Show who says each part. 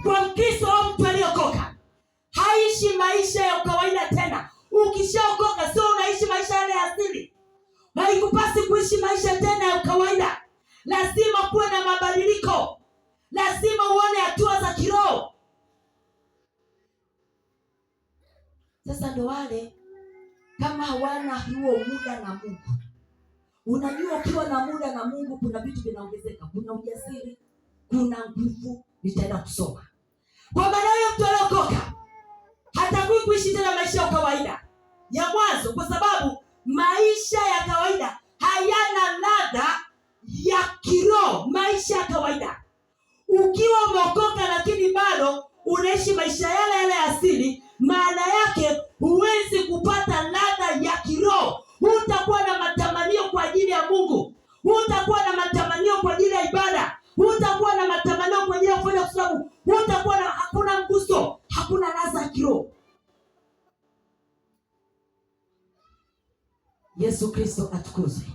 Speaker 1: Kwa Mkristo au mtu aliyokoka haishi maisha ya kawaida tena. Ukishaokoka sio unaishi maisha yale ya asili. Haikupasi kuishi maisha tena ya kawaida. Lazima kuwe na mabadiliko. Lazima uone hatua za kiroho. Sasa ndo wale kama hawana huo muda na Mungu. Unajua ukiwa na muda na Mungu kuna vitu vinaongezeka. Kuna ujasiri, kuna nguvu. Nitaenda kusoma. Kwa maana hiyo mtu aliyokoka hatakui kuishi tena maisha ya kawaida ya mwanzo, kwa sababu maisha ya kawaida hayana ladha ya kiroho. Maisha ya kawaida, ukiwa umeokoka lakini bado unaishi maisha yale yale asili, maana yake huwezi kupata ladha ya kiroho. Hutakuwa na matamanio kwa ajili ya Mungu. Hutakuwa na matamanio kwa ajili ya ibada. Hutakuwa na matamanio kwa ajili ya kufanya, kwa sababu hutakuwa na, hakuna mguso, hakuna ladha ya kiroho. Yesu Kristo atukuzwe.